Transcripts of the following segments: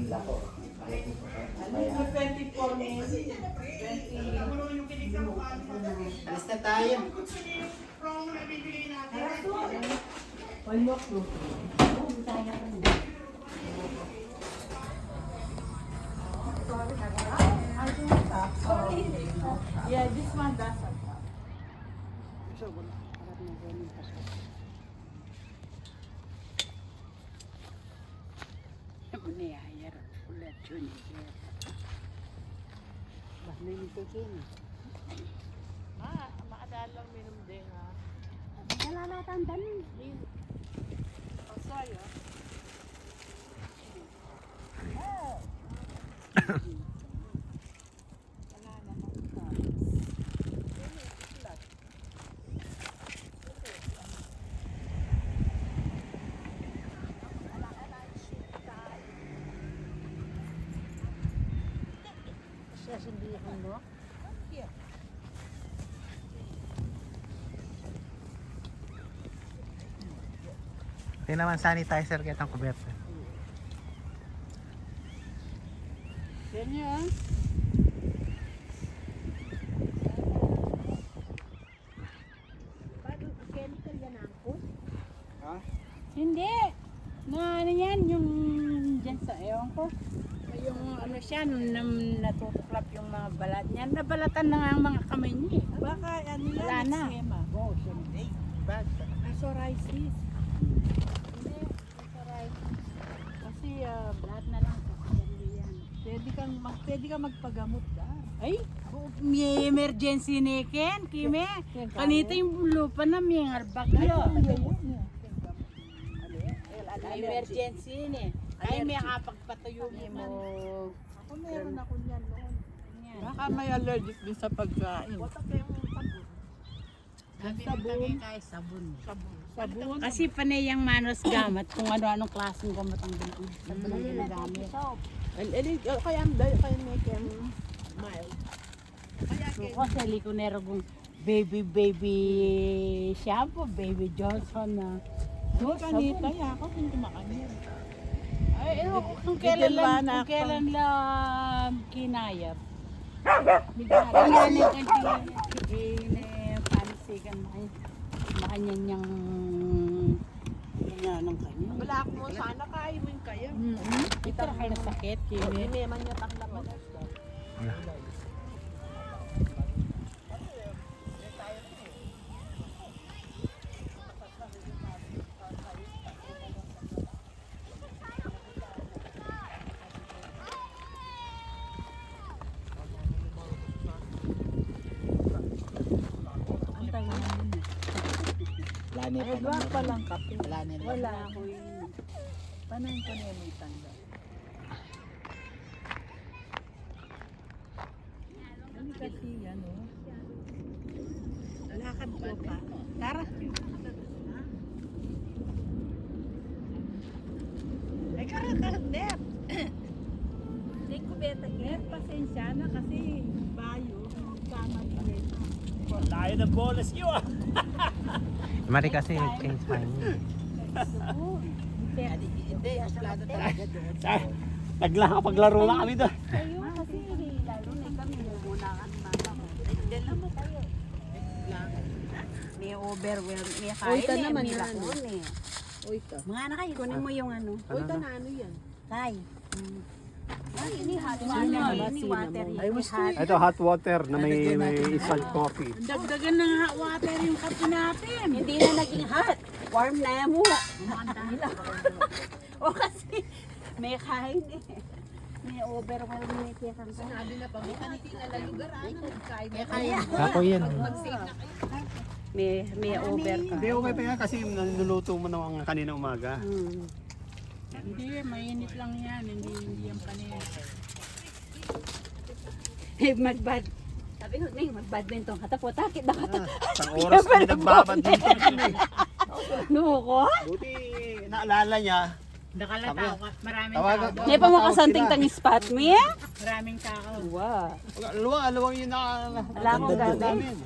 24 minutes. 20. Alis na tayo. Walk mo. Yeah, this one doesn't. Makadaan lang minum din ha. Nalalatan tanin. Oh, sorry ah. Wala naman ka. Sasindihan mo? Ito naman sanitizer kitang kuberta. Ganyan. Paano chemical yan ako? Ha? Hindi. Na ano yan, yung dyan sa ewan ko. Yung ano siya, nung natutuklap yung mga balat niya. Nabalatan na nga ang mga kamay niya. Baka ano yan, Wala na. eczema. Psoriasis. Hindi, psoriasis. Kasi Lahat na lang kasi yan. pwede ka magpagamot ka. Ay, may emergency ni Ken, Kime. Kanita yung lupa na may ngarbagyo. May emergency ni. Ay, may kapagpatuyo mo. Ako meron ako niyan noon. Yan. Baka may allergic din sa pagkain. Sabon. Sabon. Kasi panay yung manos gamat kung ano-anong klaseng gamot ang sabon ang ginagamit. Kaya may mild. So kasi likonero kung baby shampoo, baby Johnson na. Doon kanita, yakap yung kumakanya. Ay, kung kailan lang kinayap. Kailangan kang pansikan makanyang ng kanya. Balak mo, sana kaya mo yung kaya. Ito na kayo sakit, Kimi. Hindi man niya taklaman. Wala Wala pa lang kape. Wala ako yun. Panayin ko niya may tanda. Ano kasi yan o? Lakad ko pa. Tara. Ay karat-karat. Hindi ko beta kaya. Pasensya na kasi bayo. Kama din. Layo ng bolas nyo ah! Mari kasi change time. Hindi, aslado talaga doon. Nagpaglaro lang kami doon. Kayo kasi lalo na kami nagunakan mama ko. Dala mo kayo. May overwhelm, may Uy, kain ito eh, naman may na, lakon eh. Uy, ito. Mga anak kayo, kunin mo yung ano. Uy, ito na ano yan? Kay. Ay, ini hot Cinnamon. water. Ini water. Ay, Ini gusto hot. Ito hot water na may instant coffee. Dagdagan ng hot water yung kape natin. Hindi na naging hot. Warm na yan mo. O kasi may kain eh. May overwhelm may kaya Sinabi na pa mo, kanitingan na lugar, ano? Kain na kaya. Ako yan. Mag-save na kayo. May over ka. Hindi, okay pa yan kasi niluluto mo na kanina umaga. Hindi, mainit lang yan. Hindi yan panit. Magbad. Sabi ko, Ning, mag-badminton. Katapo, takit na kata. Isang oras kami nagbabadminton kami. Nuko? Buti naalala niya. Nakalataw ka. Maraming Tawagan tao. ko. Hindi pa mo kasanting tang spot mo ya? Maraming tao. Wow. Luwang yun na. Wala akong gagawin. namin.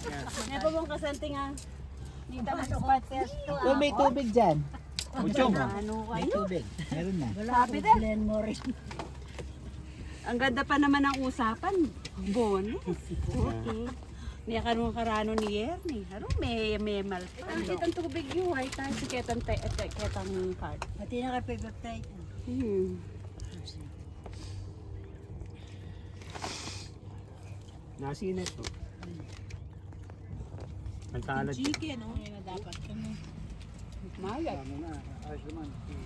Hindi pa mo kasanting ah. Dito mo spot test to. May tubig dyan. Mucho. Ano kayo? tubig. Meron na. Sabi din. Ang ganda pa naman ng usapan. Bonus. Okay. Niya karano ni Yerni. Haro may malpa. Ang kitang tubig yung ay tayo sa ketang card. Pati na kape tayo. Nasinit to. Ang talag. Chicken, no? Dapat kami. Mayat.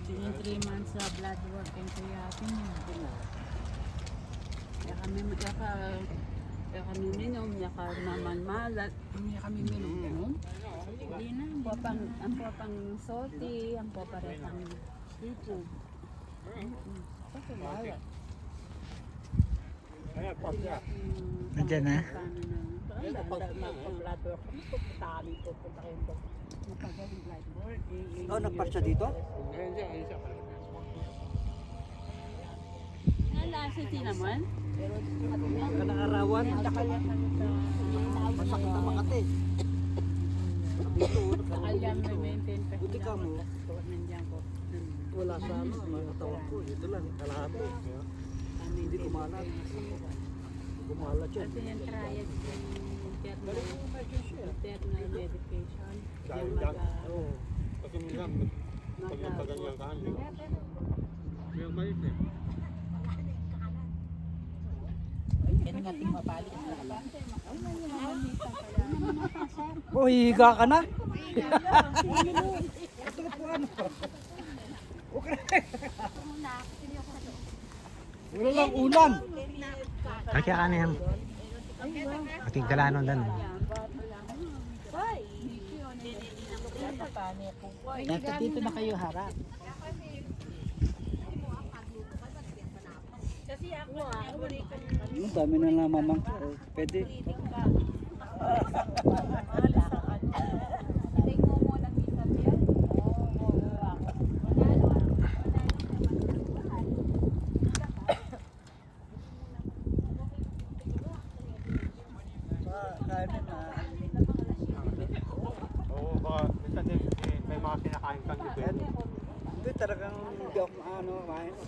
Yung 3 months sa blood work and kuyatin yun. Kaya kami minom, kaya mamalmalat. Hindi kami minum. Hindi na, ang pang salty, ang paparetang seafood. Kasi wala. Nandiyan na. Mag-blood work kami. Pupunta kami. Pupunta kayo doon. Napagaling blood work. Oh, nagparsa dito? Nalasa din naman. Kanangarawan. Masakit ang Makati. Dito, Alam na maintain pa. buti ka mo. Nandiyan ko. Wala sa ano, mga tawag ko. Dito lang, kalahati. Hindi kumalat. Kumalat yun. Kasi yung triad internal medication. Yung Oo. Kasi minsan, pag nagpaganyan ka, yung mait eh. Pinating mapalik ang lala. Oh, higa ka na? Wala lang ulan. Ay, kaya ano yan? Ating galanon dan. Dapat dito na kayo harap. Ang dami na namamang. Pwede. Oo, baka minsan may mga kinakain kang dito. Hindi talagang hindi ako ano,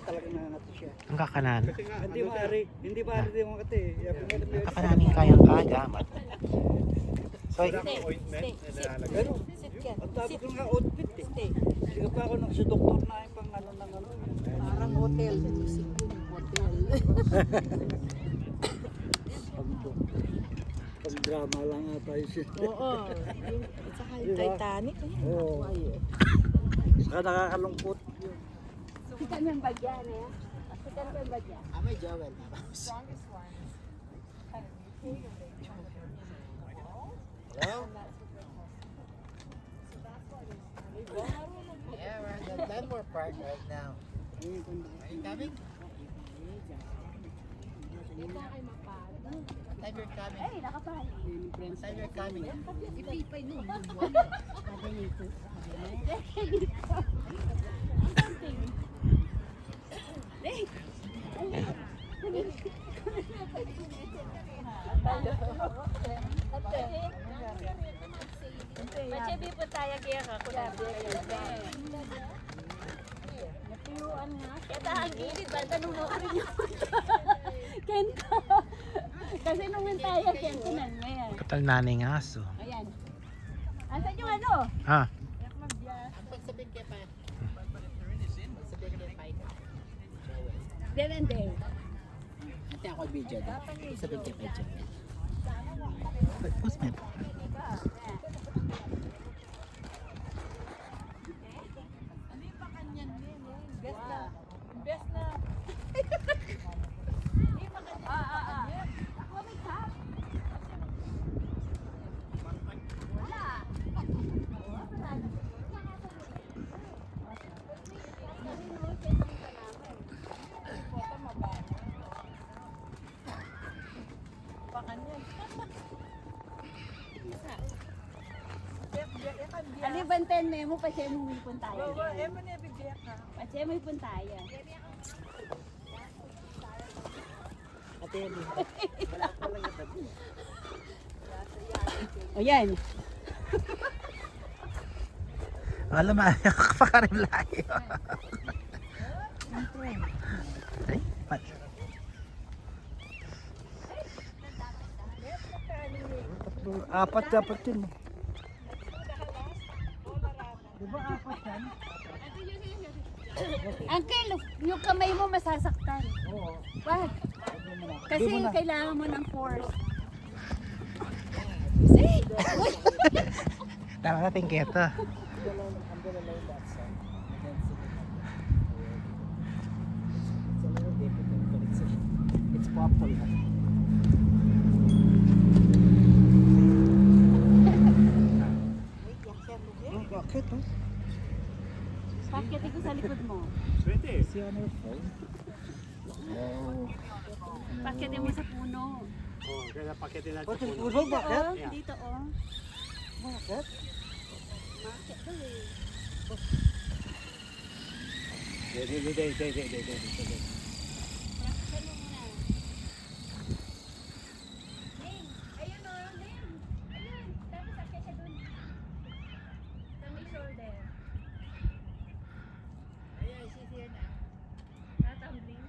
talagang nangato siya. Ang kakanan. Kasi nga, Hindi maaari din mo kasi. Ang kakananin kayang kagamat. So, wala kang ointment na nilalagay. Pero, ang tabi ko nga outfit eh. Sige pa ako sa doktor na yung pang ano ng ano. Parang hotel. Pag drama lang nga tayo siya. Oo. Saka yung Titanic. Oo. Saka nakakalungkot. Sikat ng bagyan eh. Sikat ng bagyan. May Joel. Hello? yeah, we're at the Glenmore Park right now. Are you coming? Time you're coming. Ay, nakapal. Time you're coming. Ipipay nun. Machebi po tayo kaya ka. Kulabi kayo. Natuyuan nga. Kaya ang gilid ba? Tanong mo kami niyo. Kento. Kasi nung tayo, kento na yan. Katal nanay ng aso. Ayan. Asan yung ano? Ah, Depende. Ate ako video din. Sabihin kay Pecha. post mo. Ano yung banten memo pa siya nung ipon tayo? Pa siya mo ipon tayo. Ate, wala ko lang yung tabi. O yan. Alam mo, pakarim layo. Ay, pat. Apat dapat yun. Uncle, yung kamay mo masasaktan. Oo. Wag. Kasi Di mo na. kailangan mo ng force. Tama natin keto. It's purple. Oh, bakit oh? Pakitin ko sa likod mo. Pwede. Si ano phone? Pakitin mo sa puno. Oh, kaya paketin natin. Bakit puno. puno? Bakit? Oh, dito oh. Bakit? Bakit daw eh. Hindi. Praktisan mo muna. Ning, ayun oh, Ning. Ayun, tapos akya siya dun. Sa may shoulder. Ayun, she's here na. Tatambling.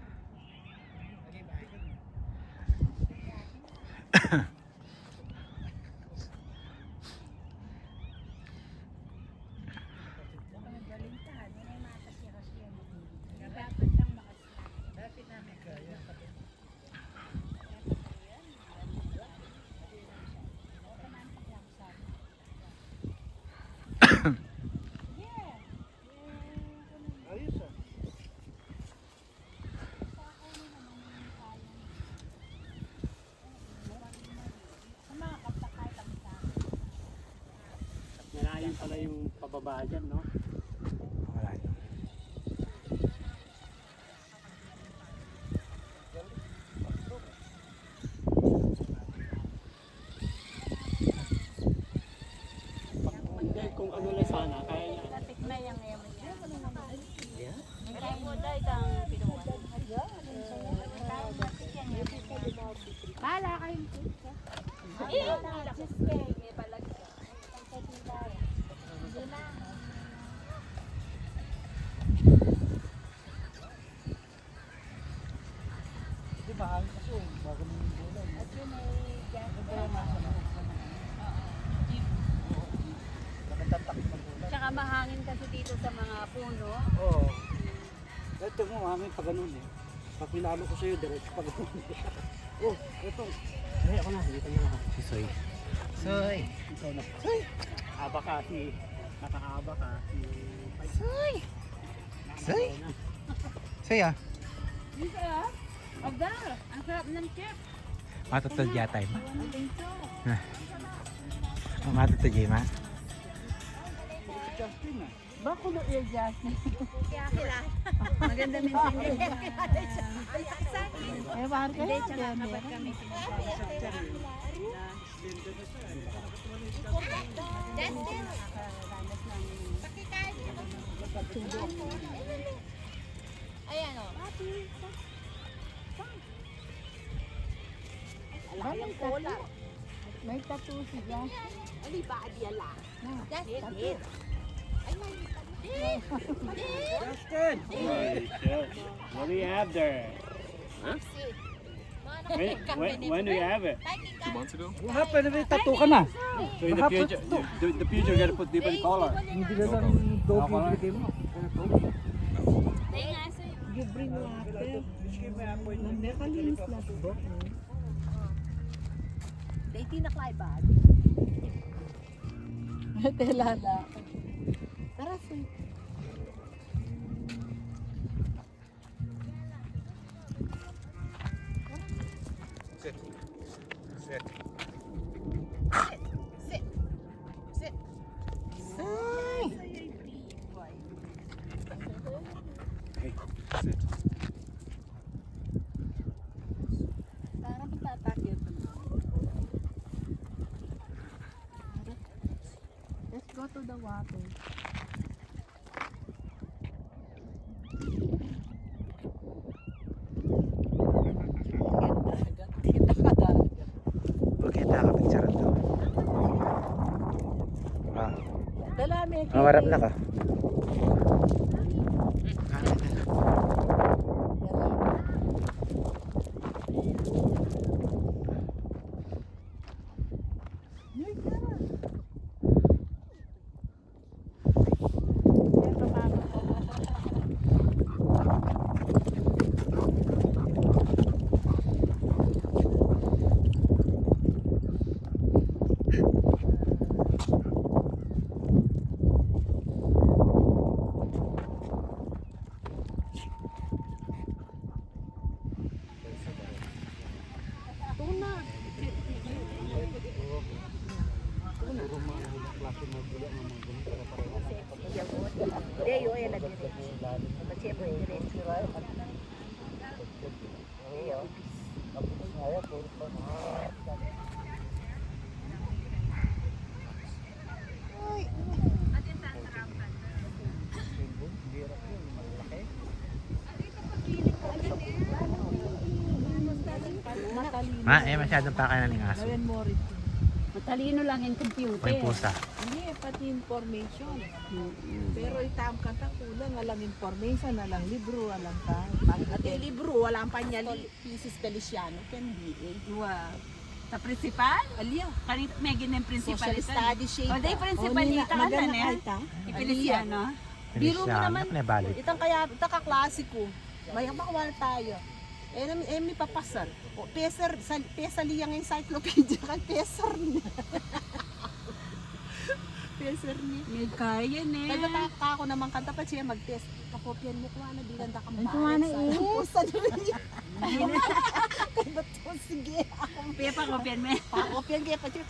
Ayos ah. Malayo pala yung pababa dyan, no? Wala yun. Hindi, kung ano lang sana, kaya niya. Tatik na yung yaman niya. Kaya mo dahil kang pinuwan. Bahala kayo. Eh, just kay may balag ka. Hindi na. Hindi mahal kasi oh. Bago mo yung bulan. At yun ay gas. Nakatatak ng bulan. Tsaka mahangin kasi dito sa mga puno. Oo. Ito mo, mami, pag ganun eh. Pag pinalo ko sa'yo, diretso pag ganun. Oh, ito. Ay, ako na, dito na ako. Si Soy. Soy! Ikaw na. Haba ka si, nakahaba ka si... Soy! Soy! Soy ah. Dito ah. Aga, ang sarap ng chip. Matutod yata yun. I think so. Matutod yun, ma. Justin ah. Bako na yung Jasmine. Kaya kilala. Maganda minsan yun. Eh, bahar kayo. Hindi, tsaka kapag kami sinasayang dyan. Justin. Ayan o. Alam ko wala. May tattoo si Jasmine. Ali ba adiyala? Justin. Justin! Holy shit. What do you have there? When do you have it? What happened? May tattoo ka na. So in the future, the future you gotta put different color. Hindi na lang dog yung bigay mo. Dahil nga sa'yo. You bring water. Number kalinis na to. Dahil tinaklay ba? Tela na. Tara sa'yo. Parang pagtatakil pa na. Let's go to the water. Kita ka dagat. Okay, nakapicture to. Ah, Dala may mamarap na ka. klase magulo ng mga gulo para pareho. Siya mo. Hindi, yun ay nag-diretso. Kasi mo yung diretso. Ma, masyadong pakanan ng aso. Gawin mo rin. Matalino lang yung O computer. yung pusa. Hindi, pati information. Pero itam kanta kulang, alang information, alang libro, alang ka. Pati libro, walang panyali. Pieces Feliciano, can be eh. Wow. Sa principal? Alia. Kanito may ganyan principal Social study shape. O, day principal dito ka na eh. Ita. Ipilisiano. Biro mo Feliciano, naman. kinabalik. Itang kaya, ita ka klasiko. May makawal tayo. May papasar. O, pesar liyang encyclopedia kay pesar niya. Pesar niya. May kaya eh. Kaya taka ako naman kanta pa siya mag-test. Kapopyan mo kuha na, di ganda kang Ay, kuha na eh. Pusa na rin. Kaya ba't to, sige. Pia pa kopyan mo. Pakopyan kaya pa siya.